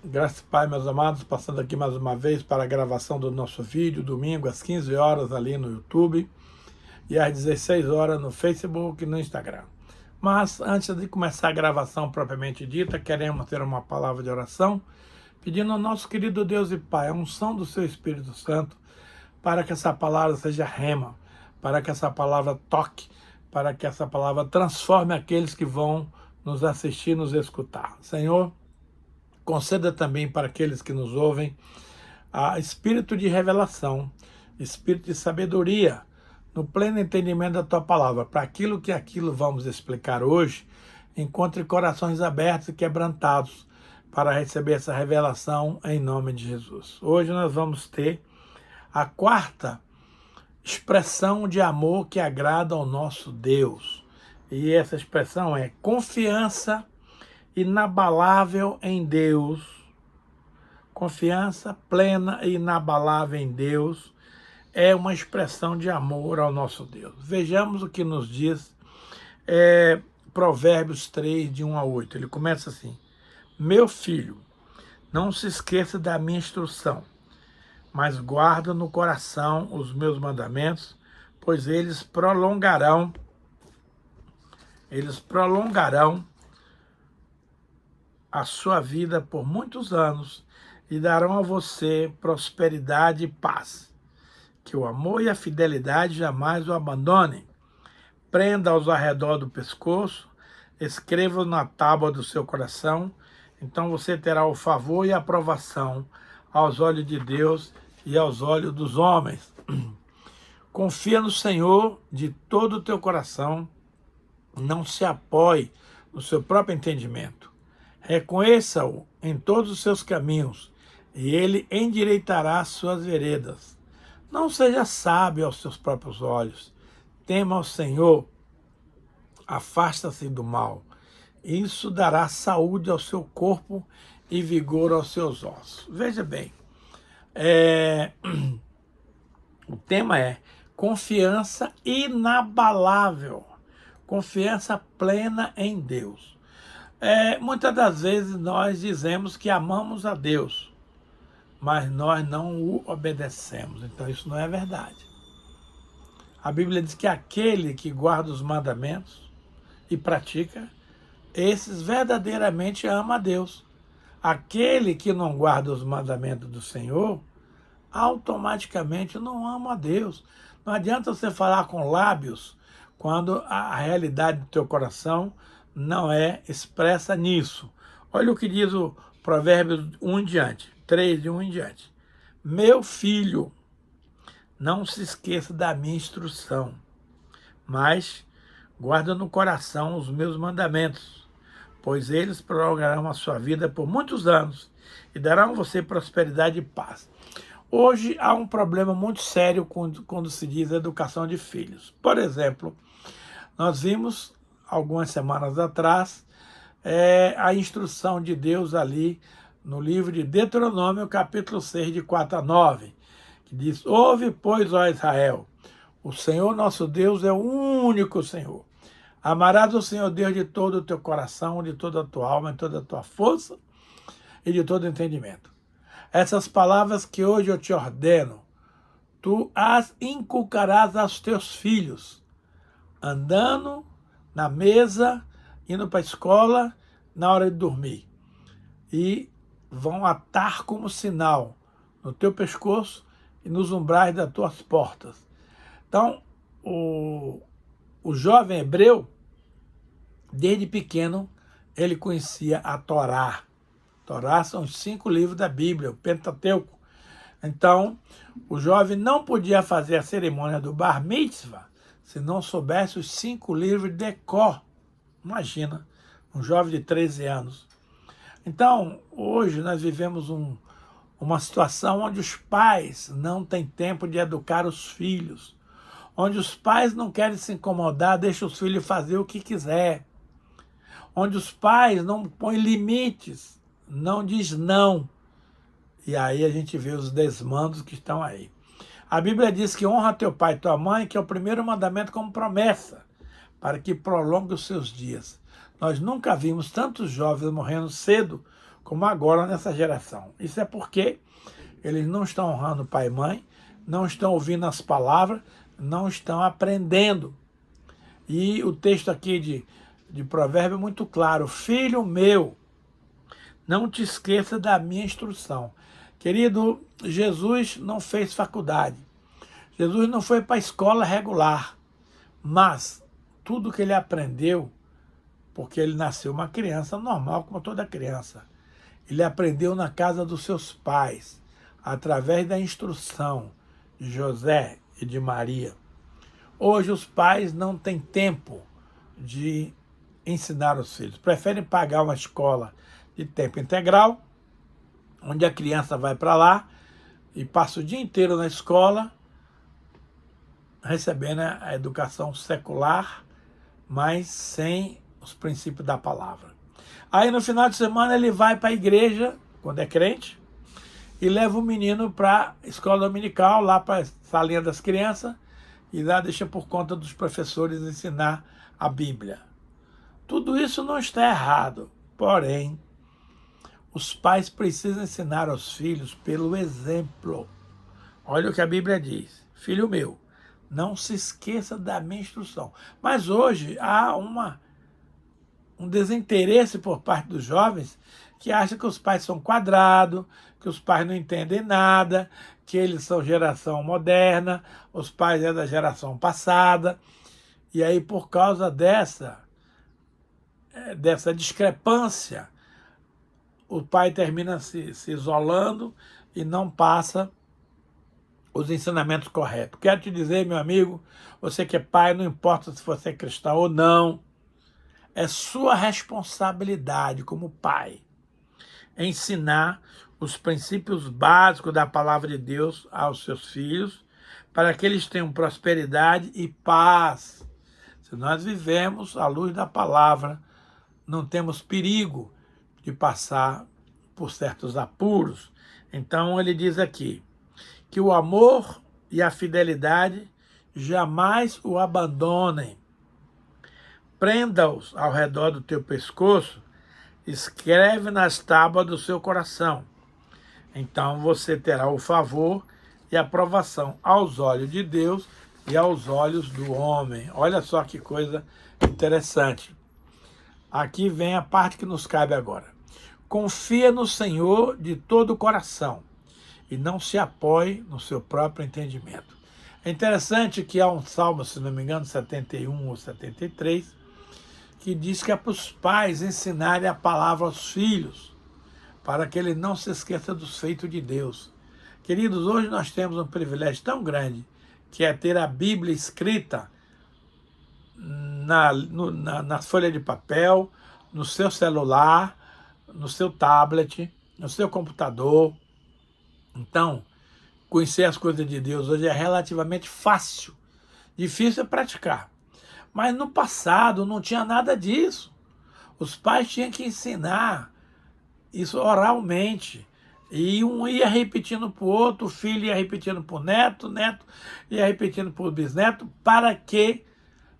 Graças a Pai, meus amados, passando aqui mais uma vez para a gravação do nosso vídeo, domingo às 15 horas ali no YouTube e às 16 horas no Facebook e no Instagram. Mas antes de começar a gravação propriamente dita, queremos ter uma palavra de oração, pedindo ao nosso querido Deus e Pai a unção do seu Espírito Santo para que essa palavra seja rema, para que essa palavra toque, para que essa palavra transforme aqueles que vão nos assistir, nos escutar. Senhor, conceda também para aqueles que nos ouvem espírito de revelação, espírito de sabedoria, no pleno entendimento da Tua palavra, para aquilo vamos explicar hoje, encontre corações abertos e quebrantados para receber essa revelação em nome de Jesus. Hoje nós vamos ter a quarta expressão de amor que agrada ao nosso Deus. E essa expressão é confiança inabalável em Deus, confiança plena e inabalável em Deus, é uma expressão de amor ao nosso Deus. Vejamos o que nos diz Provérbios 3, de 1 a 8. Ele começa assim: meu filho, não se esqueça da minha instrução, mas guarda no coração os meus mandamentos, pois eles prolongarão a sua vida por muitos anos e darão a você prosperidade e paz. Que o amor e a fidelidade jamais o abandonem. Prenda-os ao redor do pescoço, escreva-os na tábua do seu coração, então você terá o favor e a aprovação aos olhos de Deus e aos olhos dos homens. Confia no Senhor de todo o teu coração, não se apoie no seu próprio entendimento. Reconheça-o em todos os seus caminhos, e ele endireitará as suas veredas. Não seja sábio aos seus próprios olhos. Tema ao Senhor, afasta-se do mal. Isso dará saúde ao seu corpo e vigor aos seus ossos. Veja bem, o tema é confiança inabalável, confiança plena em Deus. Muitas das vezes nós dizemos que amamos a Deus, mas nós não o obedecemos. Então isso não é verdade. A Bíblia diz que aquele que guarda os mandamentos e pratica, esses verdadeiramente ama a Deus. Aquele que não guarda os mandamentos do Senhor, automaticamente não ama a Deus. Não adianta você falar com lábios quando a realidade do teu coração não é expressa nisso. Olha o que diz o Provérbios 1 em diante, 3 de 1 em diante. Meu filho, não se esqueça da minha instrução, mas guarda no coração os meus mandamentos, pois eles prolongarão a sua vida por muitos anos e darão a você prosperidade e paz. Hoje há um problema muito sério quando se diz educação de filhos. Por exemplo, nós vimos algumas semanas atrás a instrução de Deus ali no livro de Deuteronômio, capítulo 6, de 4 a 9, que diz: ouve, pois, ó Israel, o Senhor nosso Deus é o único Senhor. Amarás o Senhor Deus de todo o teu coração, de toda a tua alma, de toda a tua força e de todo o entendimento. Essas palavras que hoje eu te ordeno, tu as inculcarás aos teus filhos, andando na mesa, indo para a escola, na hora de dormir. E vão atar como sinal no teu pescoço e nos umbrais das tuas portas. Então, o jovem hebreu, desde pequeno, ele conhecia a Torá. Torá são os 5 livros da Bíblia, o Pentateuco. Então, o jovem não podia fazer a cerimônia do Bar Mitzvah se não soubesse os 5 livros de cor. Imagina, um jovem de 13 anos. Então, hoje nós vivemos uma situação onde os pais não têm tempo de educar os filhos, onde os pais não querem se incomodar, deixam os filhos fazer o que quiser, onde os pais não põem limites, não diz não. E aí a gente vê os desmandos que estão aí. A Bíblia diz que honra teu pai e tua mãe, que é o primeiro mandamento como promessa, para que prolongue os seus dias. Nós nunca vimos tantos jovens morrendo cedo como agora nessa geração. Isso é porque eles não estão honrando pai e mãe, não estão ouvindo as palavras, não estão aprendendo. E o texto aqui de Provérbio é muito claro: filho meu, não te esqueça da minha instrução. Querido, Jesus não fez faculdade. Jesus não foi para a escola regular. Mas tudo que ele aprendeu, porque ele nasceu uma criança normal, como toda criança, ele aprendeu na casa dos seus pais, através da instrução de José e de Maria. Hoje os pais não têm tempo de ensinar os filhos. Preferem pagar uma escola de tempo integral, onde a criança vai para lá e passa o dia inteiro na escola, recebendo a educação secular, mas sem os princípios da palavra. Aí no final de semana ele vai para a igreja, quando é crente, e leva o menino para a escola dominical, lá para a salinha das crianças, e lá deixa por conta dos professores ensinar a Bíblia. Tudo isso não está errado, porém, os pais precisam ensinar aos filhos pelo exemplo. Olha o que a Bíblia diz: filho meu, não se esqueça da minha instrução. Mas hoje há um desinteresse por parte dos jovens que acham que os pais são quadrados, que os pais não entendem nada, que eles são geração moderna, os pais é da geração passada. E aí, por causa dessa discrepância, o pai termina se isolando e não passa os ensinamentos corretos. Quero te dizer, meu amigo, você que é pai, não importa se você é cristão ou não, é sua responsabilidade como pai ensinar os princípios básicos da palavra de Deus aos seus filhos, para que eles tenham prosperidade e paz. Se nós vivemos à luz da palavra, não temos perigo de passar por certos apuros. Então ele diz aqui que o amor e a fidelidade jamais o abandonem. Prenda-os ao redor do teu pescoço, escreve nas tábuas do seu coração. Então você terá o favor e a aprovação aos olhos de Deus e aos olhos do homem. Olha só que coisa interessante. Aqui vem a parte que nos cabe agora. Confia no Senhor de todo o coração e não se apoie no seu próprio entendimento. É interessante que há um salmo, se não me engano, 71 ou 73, que diz que é para os pais ensinarem a palavra aos filhos, para que ele não se esqueça dos feitos de Deus. Queridos, hoje nós temos um privilégio tão grande, que é ter a Bíblia escrita na folha de papel, no seu celular, no seu tablet, no seu computador. Então, conhecer as coisas de Deus hoje é relativamente fácil. Difícil é praticar. Mas no passado não tinha nada disso. Os pais tinham que ensinar isso oralmente. E um ia repetindo para o outro, o filho ia repetindo para o neto, o neto ia repetindo para o bisneto, para que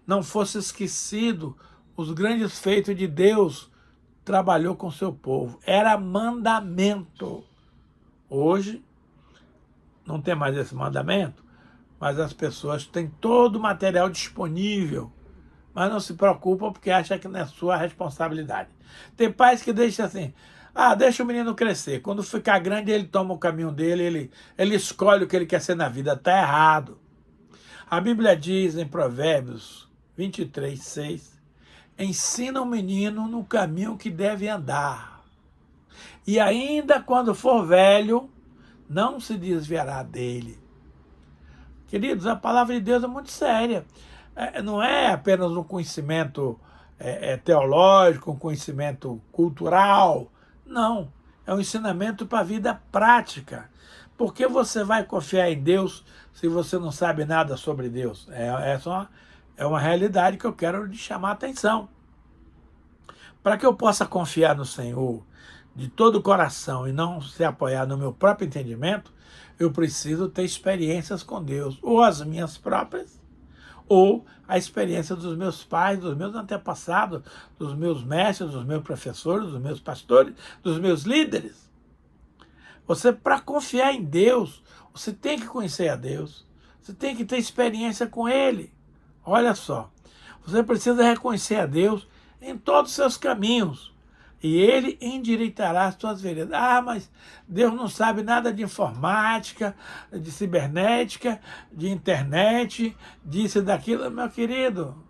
não fosse esquecido os grandes feitos de Deus trabalhou com o seu povo. Era mandamento. Hoje não tem mais esse mandamento, mas as pessoas têm todo o material disponível, mas não se preocupam porque acham que não é sua responsabilidade. Tem pais que deixam assim: deixa o menino crescer, quando ficar grande ele toma o caminho dele, ele escolhe o que ele quer ser na vida. Está errado. A Bíblia diz em Provérbios 23, 6, ensina o menino no caminho que deve andar, e ainda quando for velho, não se desviará dele. Queridos, a palavra de Deus é muito séria. Não é apenas um conhecimento teológico, um conhecimento cultural. Não, é um ensinamento para a vida prática. Por que você vai confiar em Deus se você não sabe nada sobre Deus? Essa é uma realidade que eu quero lhe chamar a atenção. Para que eu possa confiar no Senhor de todo o coração e não se apoiar no meu próprio entendimento, eu preciso ter experiências com Deus, ou as minhas próprias, ou a experiência dos meus pais, dos meus antepassados, dos meus mestres, dos meus professores, dos meus pastores, dos meus líderes. Você, para confiar em Deus, você tem que conhecer a Deus. Você tem que ter experiência com Ele. Olha só, você precisa reconhecer a Deus em todos os seus caminhos. E Ele endireitará as suas veredas. Ah, mas Deus não sabe nada de informática, de cibernética, de internet, disso e daquilo. Meu querido,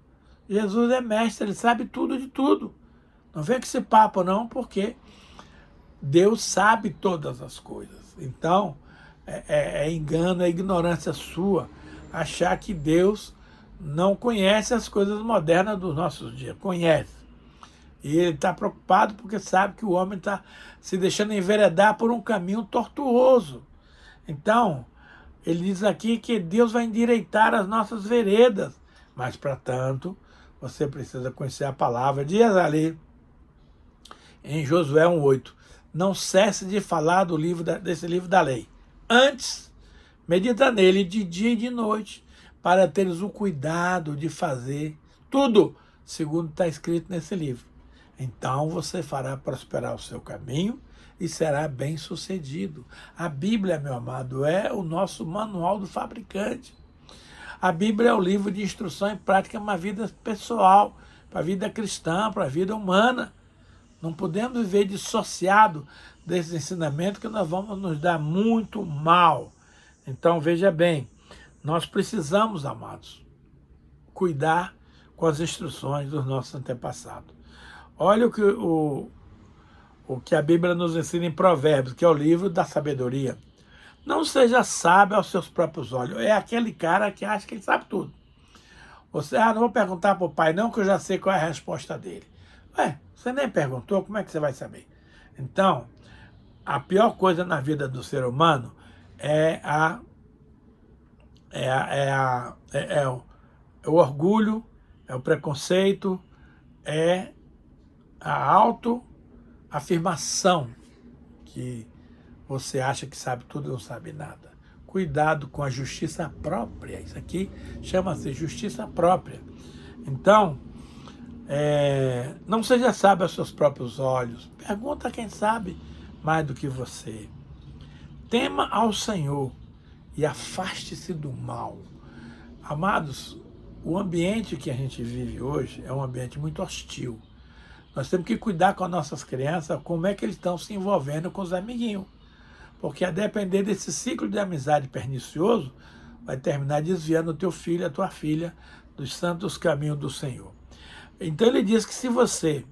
Jesus é mestre, Ele sabe tudo de tudo. Não vem com esse papo não, porque Deus sabe todas as coisas. Então, é engano, é ignorância sua achar que Deus não conhece as coisas modernas dos nossos dias. Conhece. E ele está preocupado porque sabe que o homem está se deixando enveredar por um caminho tortuoso. Então, ele diz aqui que Deus vai endireitar as nossas veredas. Mas, para tanto, você precisa conhecer a palavra. Diz ali, em Josué 1,8, não cesse de falar desse livro da lei. Antes, medita nele de dia e de noite, para teres o cuidado de fazer tudo segundo está escrito nesse livro. Então você fará prosperar o seu caminho e será bem-sucedido. A Bíblia, meu amado, é o nosso manual do fabricante. A Bíblia é o livro de instrução e prática para uma vida pessoal, para a vida cristã, para a vida humana. Não podemos viver dissociado desse ensinamento que nós vamos nos dar muito mal. Então, veja bem, nós precisamos, amados, cuidar com as instruções dos nossos antepassados. Olha o que a Bíblia nos ensina em Provérbios, que é o livro da sabedoria. Não seja sábio aos seus próprios olhos. É aquele cara que acha que ele sabe tudo. Você, não vou perguntar para o pai não, que eu já sei qual é a resposta dele. Ué, você nem perguntou, como é que você vai saber? Então, a pior coisa na vida do ser humano é o orgulho, é o preconceito, é a autoafirmação, que você acha que sabe tudo e não sabe nada. Cuidado com a justiça própria. Isso aqui chama-se justiça própria. Então, não seja sábio aos seus próprios olhos. Pergunta a quem sabe mais do que você. Tema ao Senhor e afaste-se do mal. Amados, o ambiente que a gente vive hoje é um ambiente muito hostil. Nós temos que cuidar com as nossas crianças, como é que eles estão se envolvendo com os amiguinhos. Porque a depender desse ciclo de amizade pernicioso, vai terminar desviando o teu filho, a tua filha, dos santos caminhos do Senhor. Então ele diz que se você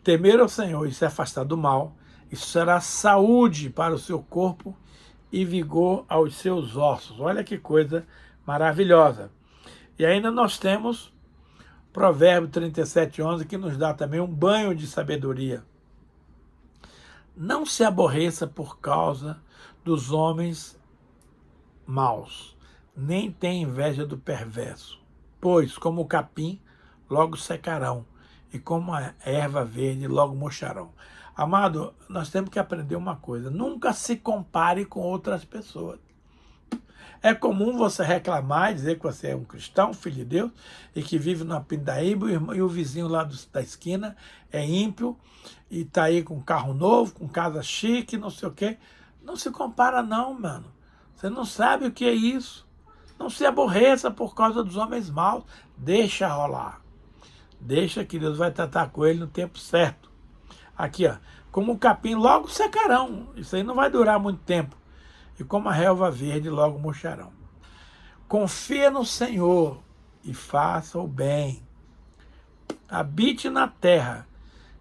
temer ao Senhor e se afastar do mal, isso será saúde para o seu corpo e vigor aos seus ossos. Olha que coisa maravilhosa. E ainda nós temos Provérbio 37:11, que nos dá também um banho de sabedoria. Não se aborreça por causa dos homens maus, nem tenha inveja do perverso, pois, como o capim, logo secarão, e como a erva verde, logo murcharão. Amado, nós temos que aprender uma coisa: nunca se compare com outras pessoas. É comum você reclamar e dizer que você é um cristão, filho de Deus, e que vive numa pindaíba, e o vizinho lá da esquina é ímpio, e está aí com carro novo, com casa chique, não sei o quê. Não se compara não, mano. Você não sabe o que é isso. Não se aborreça por causa dos homens maus. Deixa rolar. Deixa que Deus vai tratar com ele no tempo certo. Aqui, ó, como o capim, logo secarão. Isso aí não vai durar muito tempo. E como a relva verde, logo murcharão. Confia no Senhor e faça o bem. Habite na terra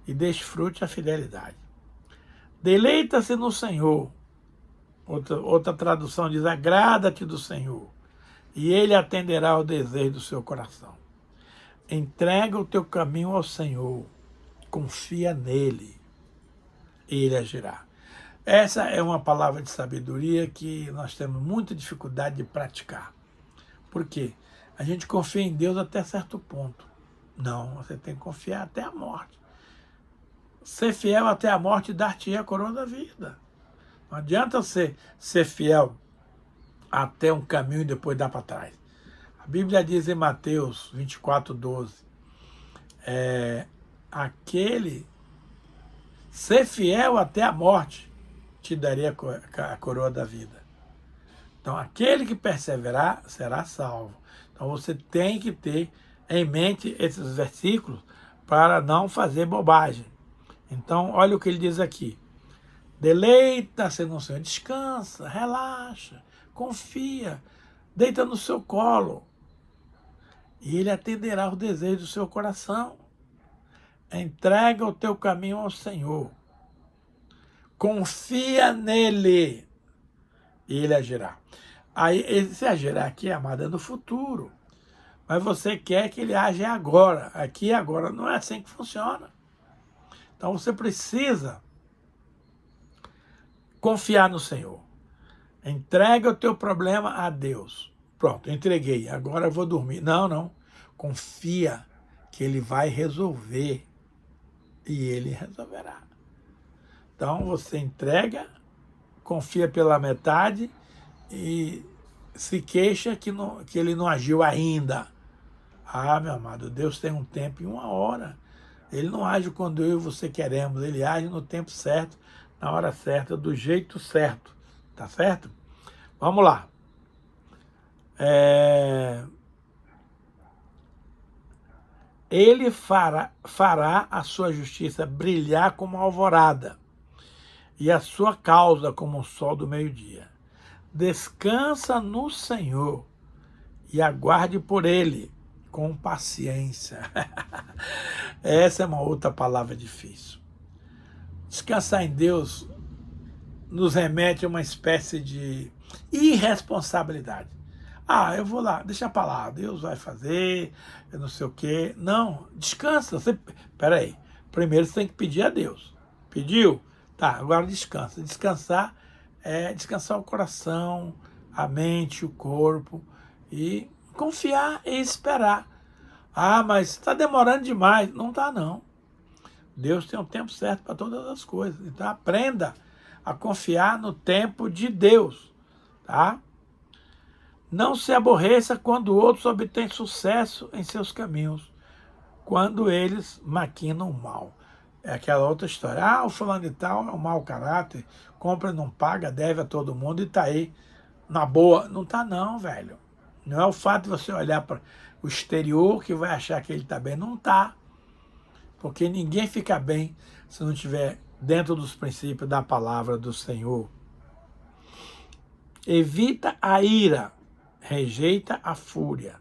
e desfrute a fidelidade. Deleita-se no Senhor. Outra tradução diz: agrada-te do Senhor, e Ele atenderá ao desejo do seu coração. Entrega o teu caminho ao Senhor, confia nele, e Ele agirá. Essa é uma palavra de sabedoria que nós temos muita dificuldade de praticar. Por quê? A gente confia em Deus até certo ponto. Não, você tem que confiar até a morte. Ser fiel até a morte dar-te a coroa da vida. Não adianta você ser fiel até um caminho e depois dar para trás. Bíblia diz em Mateus 24:12, aquele, ser fiel até a morte, te daria a coroa da vida. Então, aquele que perseverar será salvo. Então, você tem que ter em mente esses versículos para não fazer bobagem. Então, olha o que ele diz aqui. Deleita-se no Senhor, descansa, relaxa, confia, deita no seu colo e Ele atenderá os desejos do seu coração. Entrega o teu caminho ao Senhor, confia nele e Ele agirá. Aí, esse agirá aqui, amado, é no futuro, mas você quer que Ele age agora. Aqui e agora não é assim que funciona. Então você precisa confiar no Senhor. Entrega o teu problema a Deus. Pronto, entreguei, agora eu vou dormir. Não, não. Confia que Ele vai resolver e Ele resolverá. Então você entrega, confia pela metade e se queixa que Ele não agiu ainda. Ah, meu amado, Deus tem um tempo e uma hora. Ele não age quando eu e você queremos, Ele age no tempo certo, na hora certa, do jeito certo. Tá certo? Vamos lá. Ele fará a sua justiça brilhar como a alvorada e a sua causa como o sol do meio-dia. Descansa no Senhor e aguarde por Ele com paciência. Essa é uma outra palavra difícil. Descansar em Deus nos remete a uma espécie de irresponsabilidade. Ah, eu vou lá, deixa pra lá, Deus vai fazer, eu não sei o quê. Não, descansa. Espera aí, primeiro você tem que pedir a Deus. Pediu? Tá, agora descansa. Descansar é descansar o coração, a mente, o corpo e confiar e esperar. Ah, mas está demorando demais. Não está, não. Deus tem um tempo certo para todas as coisas. Então aprenda a confiar no tempo de Deus, tá? Não se aborreça quando outros obtêm sucesso em seus caminhos, quando eles maquinam o mal. É aquela outra história. Ah, o fulano de tal é um mau caráter, compra e não paga, deve a todo mundo e está aí na boa. Não está não, velho. Não é o fato de você olhar para o exterior que vai achar que ele está bem. Não está. Porque ninguém fica bem se não estiver dentro dos princípios da palavra do Senhor. Evita a ira, rejeita a fúria.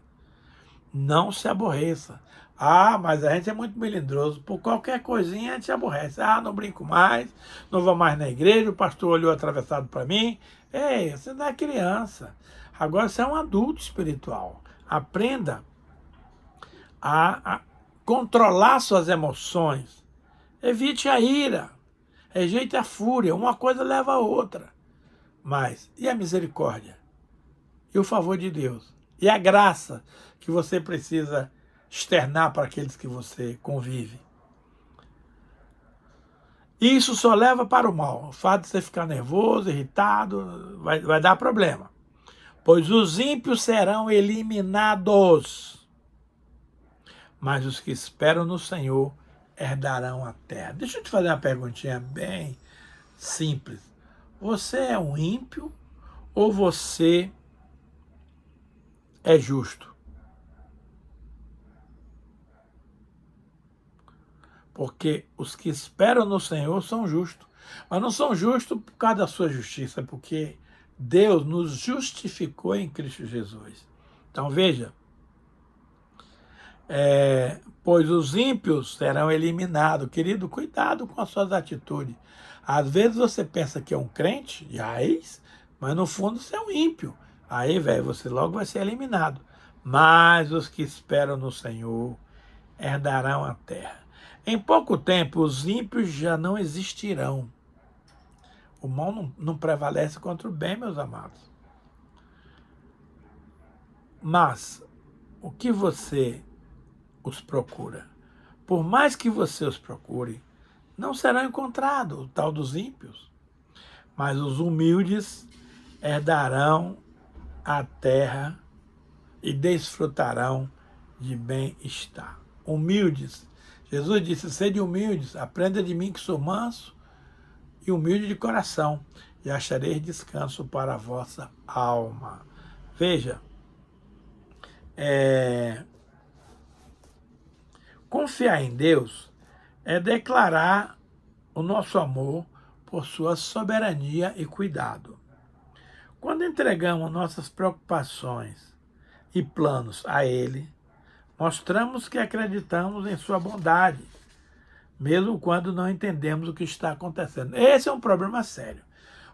Não se aborreça. Ah, mas a gente é muito melindroso. Por qualquer coisinha a gente se aborrece. Ah, não brinco mais, não vou mais na igreja, o pastor olhou atravessado para mim. Ei, você não é criança. Agora você é um adulto espiritual. Aprenda a controlar suas emoções. Evite a ira. Rejeite a fúria. Uma coisa leva a outra. Mas, e a misericórdia? E o favor de Deus? E a graça que você precisa externar para aqueles que você convive? Isso só leva para o mal. O fato de você ficar nervoso, irritado, vai dar problema. Pois os ímpios serão eliminados, mas os que esperam no Senhor herdarão a terra. Deixa eu te fazer uma perguntinha bem simples. Você é um ímpio ou você é justo? Porque os que esperam no Senhor são justos. Mas não são justos por causa da sua justiça, porque Deus nos justificou em Cristo Jesus. Então veja, pois os ímpios serão eliminados. Querido, cuidado com as suas atitudes. Às vezes você pensa que é um crente, mas no fundo você é um ímpio. Aí, velho, você logo vai ser eliminado. Mas os que esperam no Senhor herdarão a terra. Em pouco tempo, os ímpios já não existirão. O mal não prevalece contra o bem, meus amados. Mas o que você os procura? Por mais que você os procure, não serão encontrados, o tal dos ímpios. Mas os humildes herdarão a terra e desfrutarão de bem-estar. Humildes. Jesus disse, sede humildes, aprenda de mim que sou manso e humilde de coração, e achareis descanso para a vossa alma. Veja, confiar em Deus é declarar o nosso amor por sua soberania e cuidado. Quando entregamos nossas preocupações e planos a Ele, mostramos que acreditamos em sua bondade, mesmo quando não entendemos o que está acontecendo. Esse é um problema sério.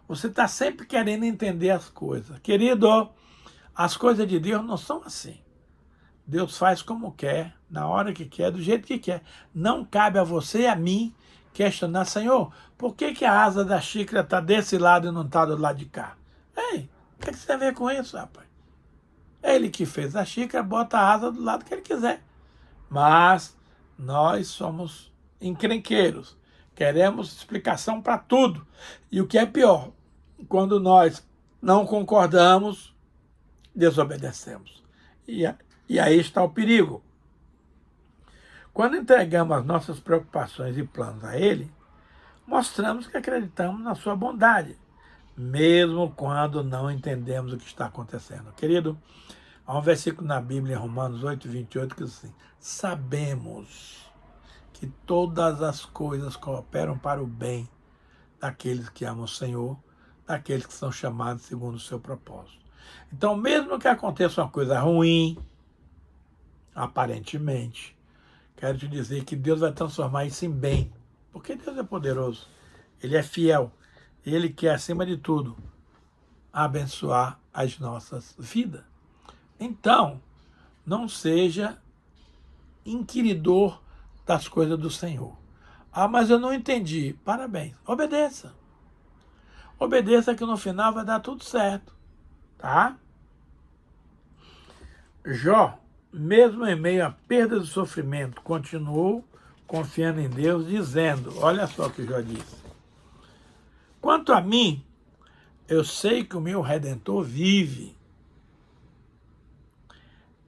Você está sempre querendo entender as coisas. Querido, as coisas de Deus não são assim. Deus faz como quer, na hora que quer, do jeito que quer. Não cabe a você e a mim questionar, Senhor, por que a asa da xícara está desse lado e não está do lado de cá? Ei, o que você tem a ver com isso, rapaz? Ele que fez a xícara, bota a asa do lado que ele quiser. Mas nós somos encrenqueiros. Queremos explicação para tudo. E o que é pior, quando nós não concordamos, desobedecemos. E aí está o perigo. Quando entregamos as nossas preocupações e planos a Ele, mostramos que acreditamos na sua bondade, mesmo quando não entendemos o que está acontecendo. Querido, há um versículo na Bíblia, em Romanos 8:28, que diz assim, sabemos que todas as coisas cooperam para o bem daqueles que amam o Senhor, daqueles que são chamados segundo o seu propósito. Então, mesmo que aconteça uma coisa ruim, aparentemente, quero te dizer que Deus vai transformar isso em bem, porque Deus é poderoso, Ele é fiel, Ele quer, acima de tudo, abençoar as nossas vidas. Então, não seja inquiridor das coisas do Senhor. Ah, mas eu não entendi. Parabéns, obedeça. Obedeça que no final vai dar tudo certo, tá? Jó, mesmo em meio à perda e sofrimento, continuou confiando em Deus, dizendo, olha só o que Jó disse, quanto a mim, eu sei que o meu Redentor vive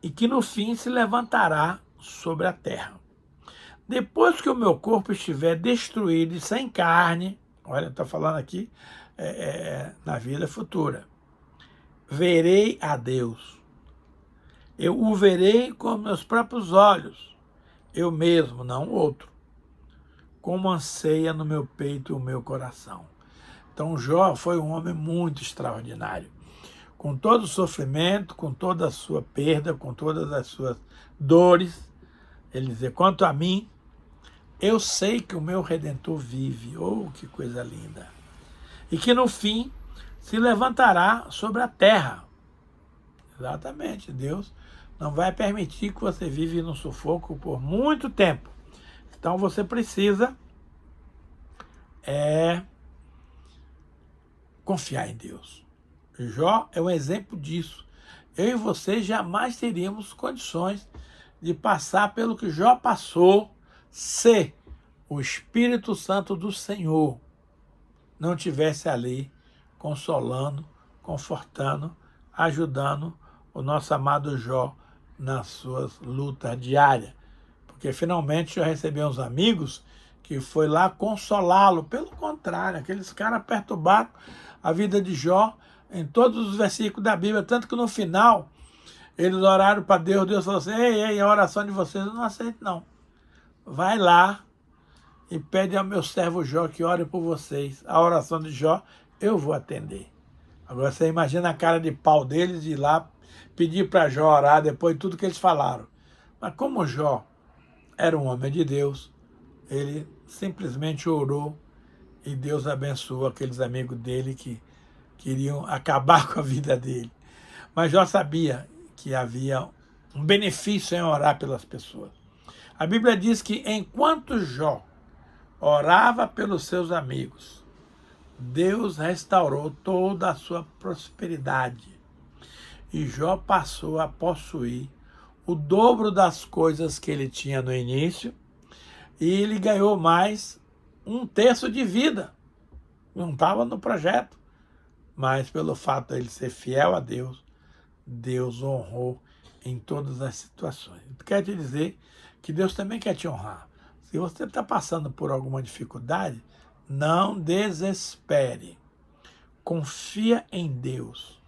e que no fim se levantará sobre a terra. Depois que o meu corpo estiver destruído e sem carne, olha, está falando aqui na vida futura, verei a Deus. Eu o verei com meus próprios olhos, eu mesmo, não outro, como anseia no meu peito o meu coração. Então Jó foi um homem muito extraordinário. Com todo o sofrimento, com toda a sua perda, com todas as suas dores, ele dizia, quanto a mim, eu sei que o meu Redentor vive. Oh, que coisa linda! E que no fim se levantará sobre a terra. Exatamente, Deus não vai permitir que você vive no sufoco por muito tempo. Então você precisa confiar em Deus. Jó é um exemplo disso. Eu e você jamais teríamos condições de passar pelo que Jó passou se o Espírito Santo do Senhor não estivesse ali consolando, confortando, ajudando o nosso amado Jó nas suas lutas diárias. Porque finalmente Jó recebeu uns amigos que foi lá consolá-lo. Pelo contrário, aqueles caras perturbaram a vida de Jó em todos os versículos da Bíblia, tanto que no final eles oraram para Deus, Deus falou assim, ei, a oração de vocês eu não aceito não. Vai lá e pede ao meu servo Jó que ore por vocês. A oração de Jó eu vou atender. Agora você imagina a cara de pau deles de ir lá pedir para Jó orar depois de tudo que eles falaram. Mas como Jó era um homem de Deus, ele simplesmente orou e Deus abençoou aqueles amigos dele que queriam acabar com a vida dele. Mas Jó sabia que havia um benefício em orar pelas pessoas. A Bíblia diz que enquanto Jó orava pelos seus amigos, Deus restaurou toda a sua prosperidade. E Jó passou a possuir o dobro das coisas que ele tinha no início, e ele ganhou mais 1/3 de vida. Não estava no projeto, mas pelo fato de ele ser fiel a Deus, Deus honrou em todas as situações. Quer te dizer que Deus também quer te honrar. Se você está passando por alguma dificuldade, não desespere. Confia em Deus.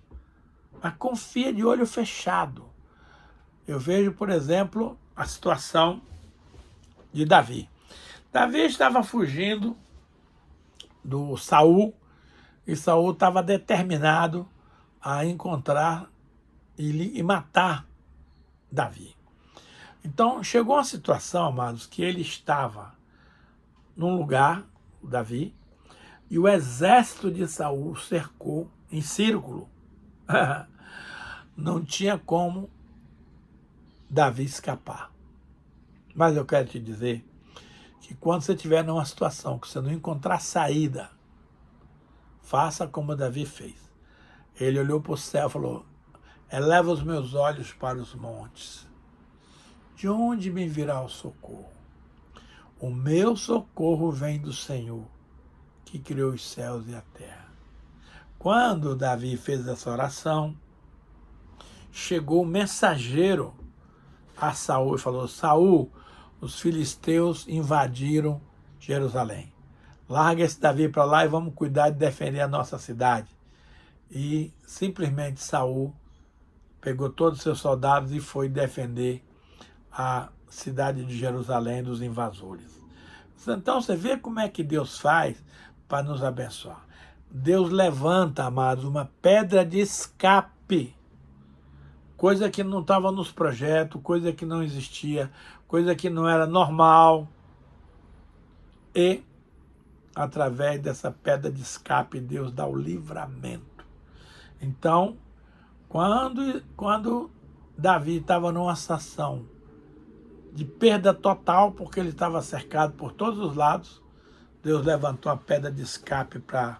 Mas confia de olho fechado. Eu vejo, por exemplo, a situação de Davi. Davi estava fugindo do Saul, e Saul estava determinado a encontrar e matar Davi. Então, chegou uma situação, amados, que ele estava num lugar, Davi, e o exército de Saul cercou em círculo. Não tinha como Davi escapar. Mas eu quero te dizer que quando você estiver numa situação que você não encontrar saída, faça como Davi fez. Ele olhou para o céu e falou: eleva os meus olhos para os montes. De onde me virá o socorro? O meu socorro vem do Senhor, que criou os céus e a terra. Quando Davi fez essa oração, chegou o mensageiro a Saul e falou: Saul, os filisteus invadiram Jerusalém. Larga esse Davi para lá e vamos cuidar de defender a nossa cidade. E simplesmente Saul pegou todos os seus soldados e foi defender a cidade de Jerusalém dos invasores. Então você vê como é que Deus faz para nos abençoar. Deus levanta, amados, uma pedra de escape, coisa que não estava nos projetos, coisa que não existia, coisa que não era normal. E, através dessa pedra de escape, Deus dá o livramento. Então, quando Davi estava numa situação de perda total, porque ele estava cercado por todos os lados, Deus levantou a pedra de escape para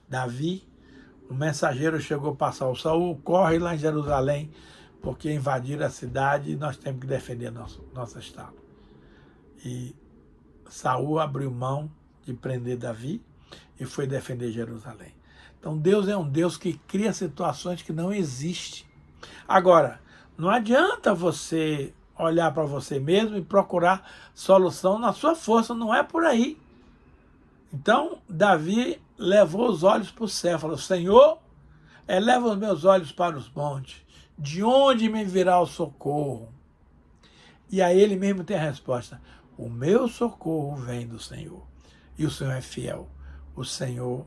Davi. O mensageiro chegou para Saul: corre lá em Jerusalém, porque invadiram a cidade e nós temos que defender nosso estado. E Saul abriu mão de prender Davi e foi defender Jerusalém. Então Deus é um Deus que cria situações que não existem. Agora, não adianta você olhar para você mesmo e procurar solução na sua força, não é por aí. Então, Davi levou os olhos para o céu, falou: Senhor, eleva os meus olhos para os montes, de onde me virá o socorro? E aí ele mesmo tem a resposta: o meu socorro vem do Senhor, e o Senhor é fiel. O Senhor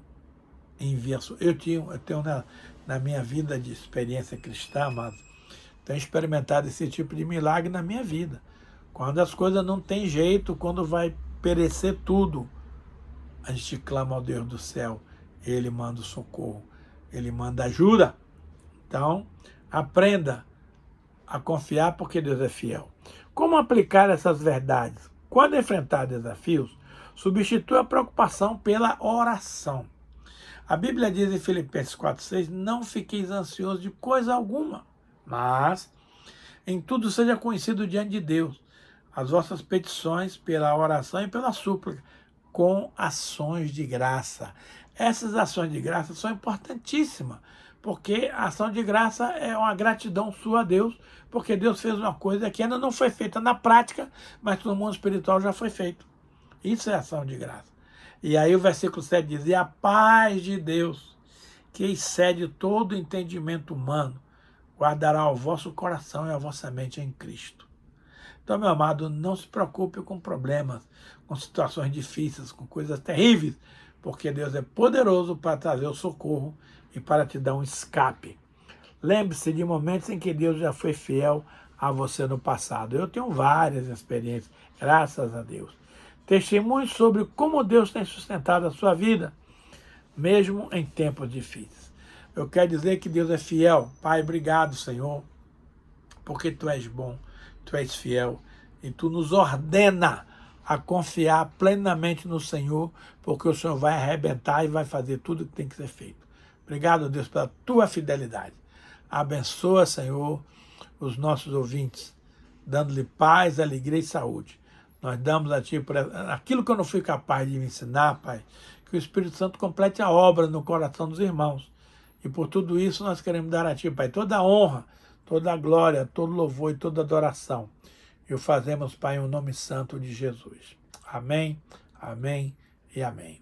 envia. Eu tenho na minha vida de experiência cristã, mas tenho experimentado esse tipo de milagre na minha vida. Quando as coisas não têm jeito, quando vai perecer tudo, a gente clama ao Deus do céu, Ele manda o socorro, Ele manda ajuda. Então, aprenda a confiar, porque Deus é fiel. Como aplicar essas verdades? Quando enfrentar desafios, substitua a preocupação pela oração. A Bíblia diz em Filipenses 4,6: não fiqueis ansiosos de coisa alguma, mas em tudo seja conhecido diante de Deus as vossas petições pela oração e pela súplica, com ações de graça. Essas ações de graça são importantíssimas, porque a ação de graça é uma gratidão sua a Deus, porque Deus fez uma coisa que ainda não foi feita na prática, mas no mundo espiritual já foi feito. Isso é ação de graça. E aí o versículo 7 diz: e a paz de Deus, que excede todo entendimento humano, guardará o vosso coração e a vossa mente em Cristo. Então, meu amado, não se preocupe com problemas, com situações difíceis, com coisas terríveis, porque Deus é poderoso para trazer o socorro e para te dar um escape. Lembre-se de momentos em que Deus já foi fiel a você no passado. Eu tenho várias experiências, graças a Deus. Testemunhos sobre como Deus tem sustentado a sua vida, mesmo em tempos difíceis. Eu quero dizer que Deus é fiel. Pai, obrigado, Senhor, porque Tu és bom, Tu és fiel e Tu nos ordena a confiar plenamente no Senhor, porque o Senhor vai arrebentar e vai fazer tudo o que tem que ser feito. Obrigado, Deus, pela Tua fidelidade. Abençoa, Senhor, os nossos ouvintes, dando-lhe paz, alegria e saúde. Nós damos a Ti por aquilo que eu não fui capaz de me ensinar, Pai, que o Espírito Santo complete a obra no coração dos irmãos. E por tudo isso nós queremos dar a Ti, Pai, toda a honra, toda a glória, todo louvor e toda adoração. E o fazemos, Pai, em nome santo de Jesus. Amém, amém e amém.